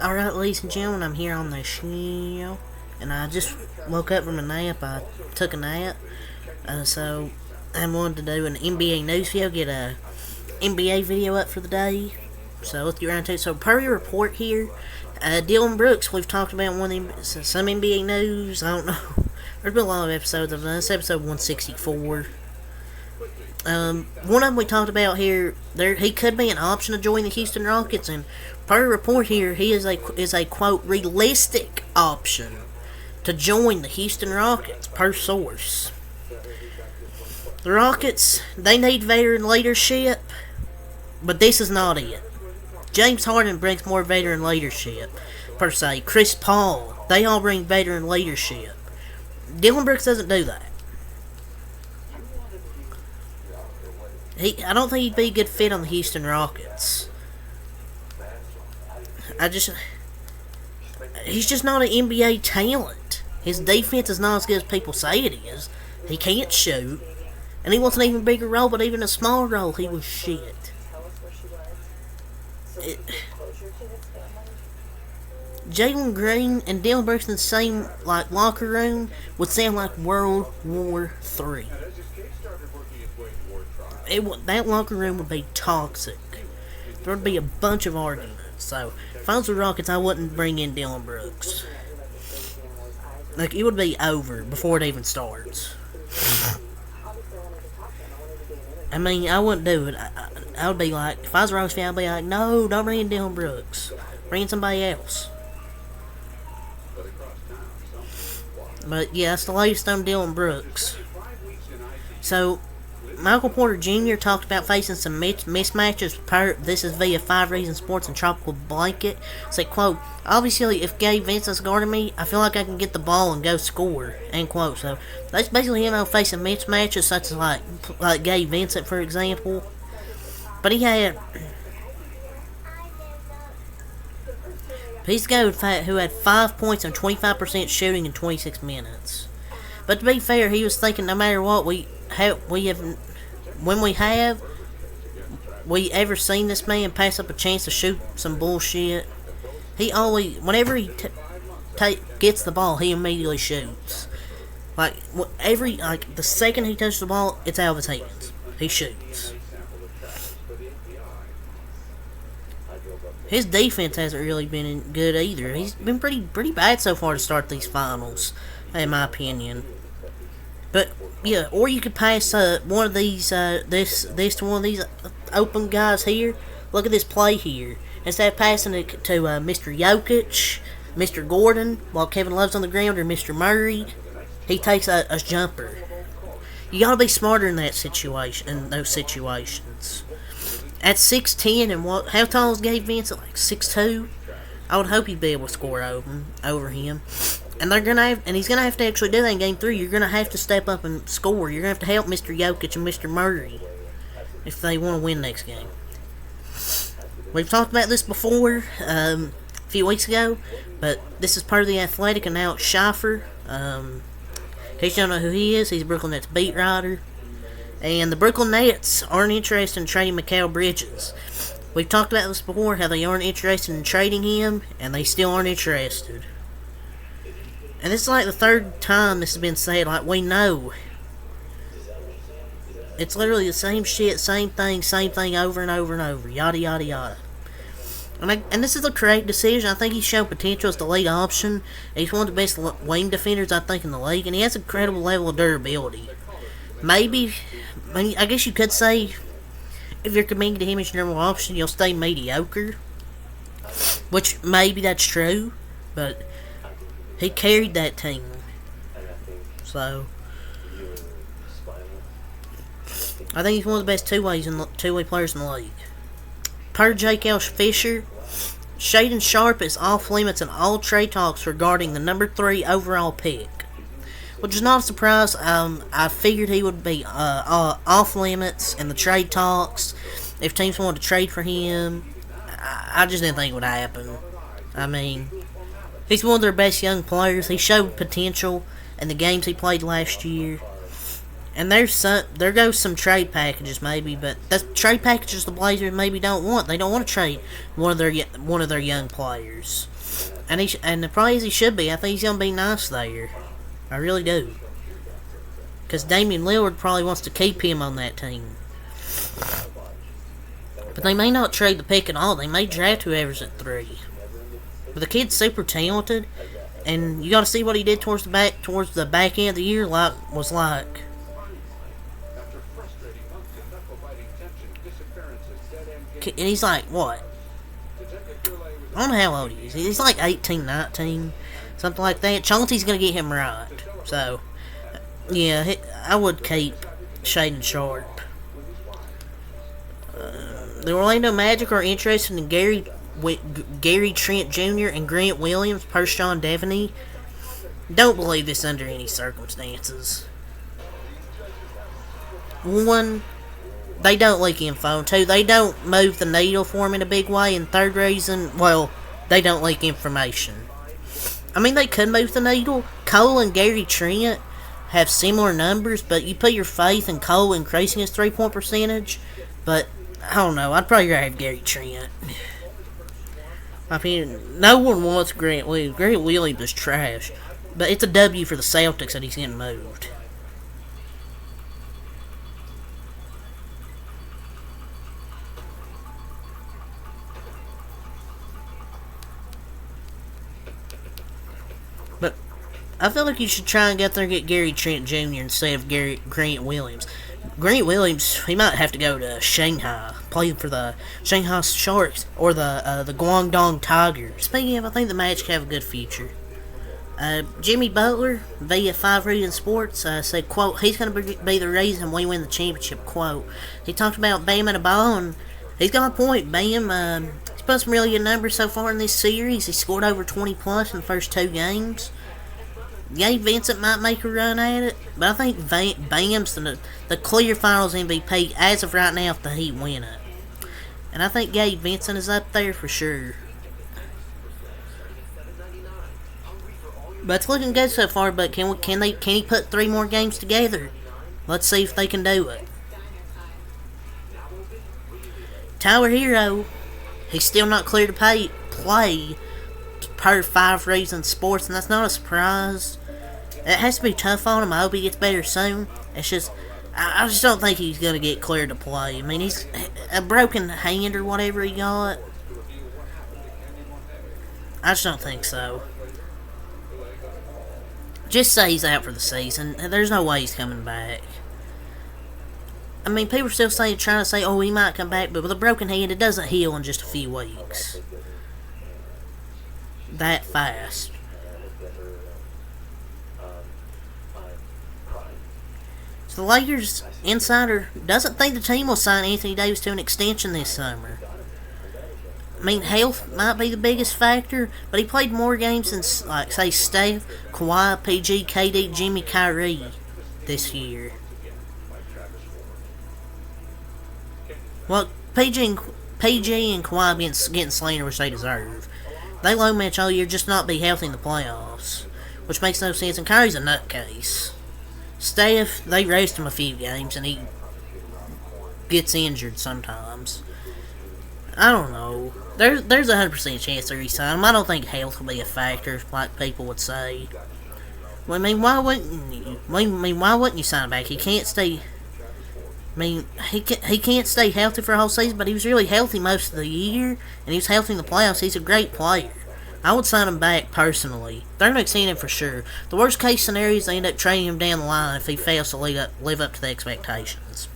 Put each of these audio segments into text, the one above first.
Alright, ladies and gentlemen, I'm here on the show, and I just woke up from a nap. I took a nap, so I wanted to do an NBA news video, get a NBA video up for the day. So let's get around to it. So, per your report here, Dylan Brooks, we've talked about some NBA news. I don't know. There's been a lot of episodes of this. Episode 164. One of them we talked about here, he could be an option to join the Houston Rockets, and per report here, he is a quote realistic option to join the Houston Rockets, per source. The Rockets, they need veteran leadership, but this is not it. James Harden brings more veteran leadership, per se. Chris Paul, they all bring veteran leadership. Dylan Brooks doesn't do that. I don't think he'd be a good fit on the Houston Rockets. He's just not an NBA talent. His defense is not as good as people say it is. He can't shoot. And he wants an even bigger role, but even a small role, he was shit. Jalen Green and Dylan Brooks in the same locker room would sound like World War III. That locker room would be toxic. There would be a bunch of arguments. So, if I was the Rockets, I wouldn't bring in Dylan Brooks. It would be over before it even starts. I mean, I wouldn't do it. I would be like, if I was a Rockets fan, I'd be like, no, don't bring in Dylan Brooks. Bring in somebody else. But, yeah, that's the latest on Dylan Brooks. So, Michael Porter Jr. talked about facing some mismatches. This is via 5 Reasons Sports and Tropical Blanket. Say, quote, obviously, if Gabe Vincent's guarding me, I feel like I can get the ball and go score, end quote. So, that's basically him facing mismatches, such as like Gabe Vincent, for example. But he's the guy who had 5 points and 25% shooting in 26 minutes. But to be fair, he was thinking no matter what, when we ever seen this man pass up a chance to shoot some bullshit, whenever he gets the ball, he immediately shoots. The second he touches the ball, it's out of his hands. He shoots. His defense hasn't really been good either. He's been pretty bad so far to start these finals, in my opinion. But yeah, or you could pass one of these this to one of these open guys here. Look at this play here. Instead of passing it to Mr. Jokic, Mr. Gordon, while Kevin Love's on the ground, or Mr. Murray, he takes a jumper. You gotta be smarter in those situations. At 6'10", and how tall is Gabe Vincent? Like 6'2". I would hope he'd be able to score over him. And he's gonna have to actually do that in Game 3. You're gonna have to step up and score. You're gonna have to help Mr. Jokic and Mr. Murray if they want to win next game. We've talked about this before a few weeks ago, but this is part of the Athletic and Alex Schiffer. In case you don't know who he is, he's a Brooklyn Nets beat writer. And the Brooklyn Nets aren't interested in trading Mikal Bridges. We've talked about this before, how they aren't interested in trading him, and they still aren't interested. And this is like the third time this has been said. We know. It's literally the same shit, same thing over and over and over. Yada, yada, yada. And this is a correct decision. I think he's shown potential as the lead option. He's one of the best wing defenders, I think, in the league. And he has an incredible level of durability. I guess you could say, if you're committing to him as your number one option, you'll stay mediocre. Which, maybe that's true. But he carried that team. So, I think he's one of the best two-way players in the league. Per Jake L. Fisher, Shaedon Sharpe is off limits in all trade talks regarding the number 3 overall pick. Which is not a surprise. I figured he would be off limits in the trade talks if teams wanted to trade for him. I just didn't think it would happen. I mean, he's one of their best young players. He showed potential in the games he played last year. And there goes some trade packages maybe, but that's trade packages the Blazers maybe don't want. They don't want to trade one of their young players, and the prize he should be. I think he's gonna be nice there. I really do, because Damian Lillard probably wants to keep him on that team. But they may not trade the pick at all. They may draft whoever's at 3. But the kid's super talented, and you got to see what he did towards the back end of the year. Was like. And he's like, what? I don't know how old he is. He's like 18, 19, something like that. Chauncey's going to get him right. So, yeah, I would keep Shaedon Sharpe. The Orlando Magic are interested in Gary Trent Jr. and Grant Williams per Sean Devaney. Don't believe this under any circumstances. 1, they don't leak info. 2, they don't move the needle for him in a big way. And 3rd reason, well, they don't leak information. I mean, they could move the needle. Cole and Gary Trent have similar numbers, but you put your faith in Cole increasing his 3-point percentage. But, I don't know, I'd probably rather have Gary Trent. My opinion, no one wants Grant Williams. Grant Williams is trash. But it's a W for the Celtics that he's getting moved. But I feel like you should try and get there and get Gary Trent Jr. instead of Grant Williams. Grant Williams, he might have to go to Shanghai, play for the Shanghai Sharks or the Guangdong Tigers. Speaking of, I think the Magic have a good future. Jimmy Butler, via 5 Reasons Sports, said, quote, he's going to be the reason we win the championship, quote. He talked about Bam and a ball, and he's got a point. Bam, he's put some really good numbers so far in this series. He scored over 20 plus in the first 2 games. Gabe Vincent might make a run at it, but I think Bam's the clear finals MVP as of right now if the Heat win it. And I think Gabe Vincent is up there for sure. But it's looking good so far, but can he put 3 more games together? Let's see if they can do it. Tyler Hero, he's still not clear to play per 5 Reasons Sports, and that's not a surprise. It has to be tough on him. I hope he gets better soon. It's just, I just don't think he's going to get cleared to play. I mean, he's a broken hand or whatever he got. I just don't think so. Just say he's out for the season. There's no way he's coming back. I mean, people are still trying to say, oh, he might come back, but with a broken hand, it doesn't heal in just a few weeks. That fast. So the Lakers insider doesn't think the team will sign Anthony Davis to an extension this summer. I mean, health might be the biggest factor, but he played more games than, like, say, Steph, Kawhi, PG, KD, Jimmy, Kyrie this year. Well, PG and Kawhi getting slander, which they deserve. They low match all year, just not be healthy in the playoffs, which makes no sense. And Kyrie's a nutcase. Steph, they raced him a few games, and he gets injured sometimes. I don't know. There's a 100% chance to re-sign him. I don't think health will be a factor, like people would say. Well, I mean, why wouldn't you? Why wouldn't you sign him back? He can't stay. I mean, he can't stay healthy for a whole season, but he was really healthy most of the year, and he was healthy in the playoffs. He's a great player. I would sign him back personally. They're not extending him for sure. The worst case scenario is they end up trading him down the line if he fails to live up to the expectations.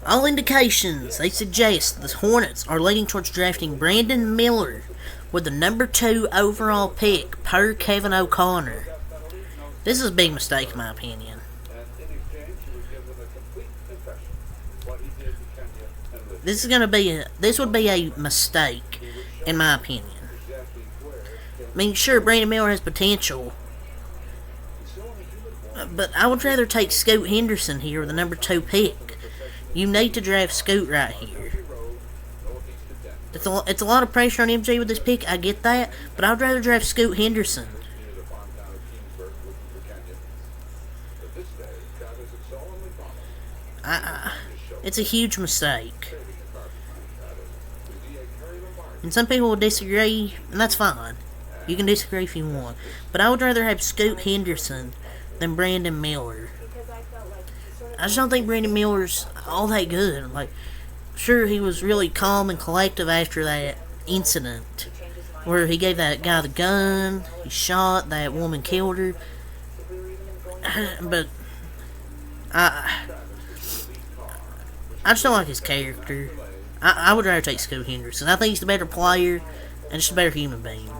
All indications, they suggest the Hornets are leaning towards drafting Brandon Miller with the number 2 overall pick per Kevin O'Connor. This is a big mistake in my opinion. This would be a mistake in my opinion. I mean, sure, Brandon Miller has potential, but I would rather take Scoot Henderson here with the number 2 pick. You need to draft Scoot right here. It's a lot of pressure on MJ with this pick, I get that, but I'd rather draft Scoot Henderson. It's a huge mistake. And some people will disagree, and that's fine. You can disagree if you want. But I would rather have Scoot Henderson than Brandon Miller. I just don't think Brandon Miller's all that good. Like, sure, he was really calm and collective after that incident where he gave that guy the gun, he shot, that woman killed her. But I just don't like his character. I would rather take Scoot Henderson. I think he's the better player and just a better human being.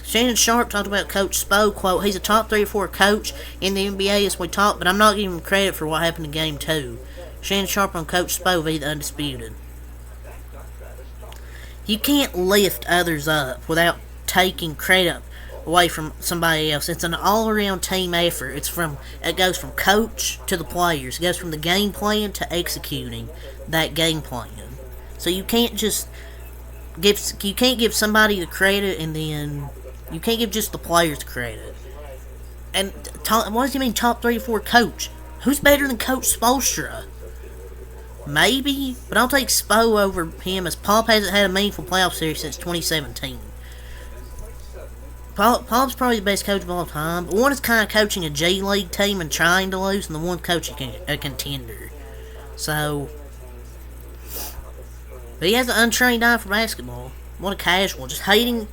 Shannon Sharpe talked about Coach Spo, quote, he's a top 3 or 4 coach in the NBA as we talk, but I'm not giving him credit for what happened in Game 2. Shannon Sharpe on Coach Spo v. the Undisputed. You can't lift others up without taking credit away from somebody else. It's an all-around team effort. It goes from coach to the players. It goes from the game plan to executing that game plan. So you can't just give somebody the credit and then you can't give just the players credit. And what does he mean top 3 or 4 coach? Who's better than Coach Spoelstra? Maybe, but I'll take Spo over him as Pop hasn't had a meaningful playoff series since 2017. Pop's probably the best coach of all time, but one is kind of coaching a G League team and trying to lose, and the one coaching a contender. So, but he has an untrained eye for basketball. What a casual, just hating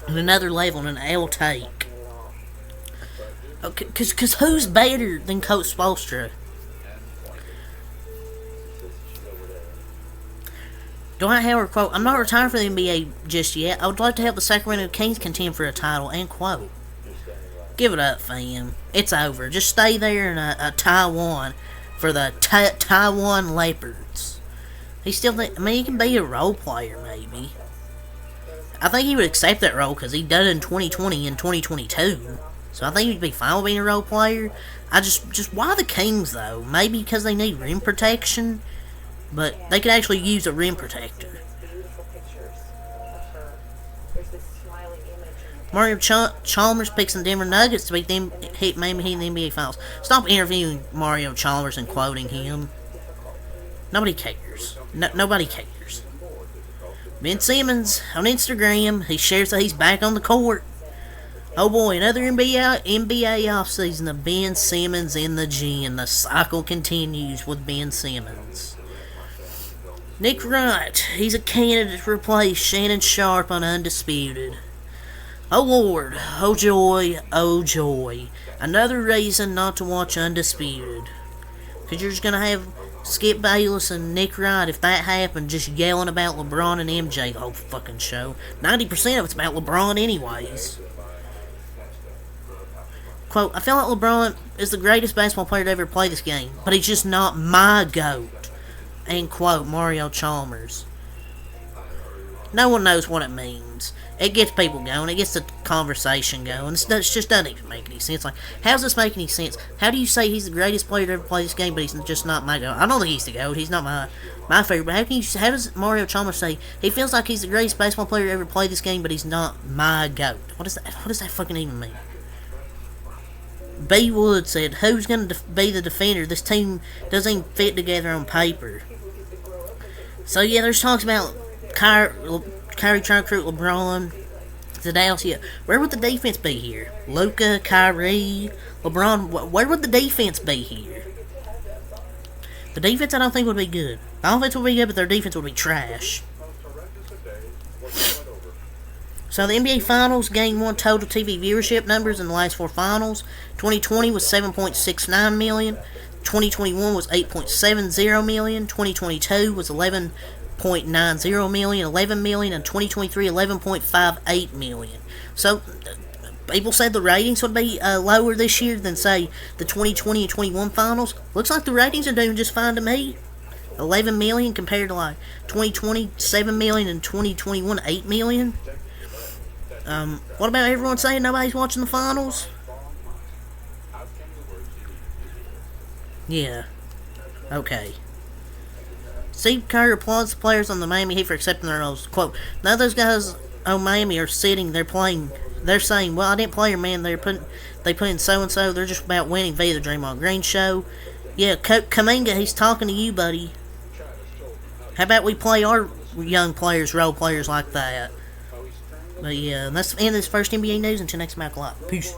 at another level and an L take. Because who's better than Coach Spoelstra? Dwight Howard, quote, I'm not retiring for the NBA just yet. I would like to help the Sacramento Kings contend for a title, end quote. Give it up, fam. It's over. Just stay there in Taiwan for the Taiwan Leopards. He he can be a role player, maybe. I think he would accept that role because he did it in 2020 and 2022. So I think he'd be fine with being a role player. Just why the Kings, though? Maybe because they need rim protection? But they could actually use a rim protector. Mario Chalmers picks the Denver Nuggets to beat them, maybe in the NBA Finals. Stop interviewing Mario Chalmers and quoting him. Nobody cares. Nobody cares. Ben Simmons on Instagram, he shares that he's back on the court. Oh boy, another NBA offseason of Ben Simmons in the gym. The cycle continues with Ben Simmons. Nick Wright, he's a candidate to replace Shannon Sharpe on Undisputed. Oh Lord, oh joy, oh joy. Another reason not to watch Undisputed. Because you're just going to have Skip Bayless and Nick Wright, if that happened, just yelling about LeBron and MJ the whole fucking show. 90% of it's about LeBron anyways. Quote, I feel like LeBron is the greatest basketball player to ever play this game, but he's just not my GOAT. End quote, Mario Chalmers. No one knows what it means. It gets people going. It gets the conversation going. It just doesn't even make any sense. Like, how's this make any sense? How do you say he's the greatest player to ever play this game, but he's just not my GOAT? I don't think he's the GOAT. He's not my favorite. But how does Mario Chalmers say he feels like he's the greatest basketball player to ever play this game, but he's not my GOAT? What does that fucking even mean? B. Wood said, who's going to be the defender? This team doesn't even fit together on paper. So, yeah, there's talks about Kyrie trying to recruit LeBron to Dallas. Yeah, where would the defense be here? Luka, Kyrie, LeBron, where would the defense be here? The defense, I don't think, would be good. The offense would be good, but their defense would be trash. So the NBA Finals, Game 1 total TV viewership numbers in the last 4 finals. 2020 was 7.69 million. 2021 was 8.70 million. 2022 was 11.90 million, 11 million, and 2023 11.58 million. So people said the ratings would be lower this year than, say, the 2020 and 21 finals. Looks like the ratings are doing just fine to me. 11 million compared to like 2020, 7 million, and 2021, 8 million. What about everyone saying nobody's watching the finals? Yeah. Okay. Steve Kerr applauds the players on the Miami Heat for accepting their roles. Quote, now those guys on Miami are sitting, they're saying, well, I didn't play your man, they put in so-and-so, they're just about winning via the Draymond Green show. Yeah, Kaminga, he's talking to you, buddy. How about we play our young players, role players like that? But yeah, that's the end of this first NBA news. Until next time, Peace.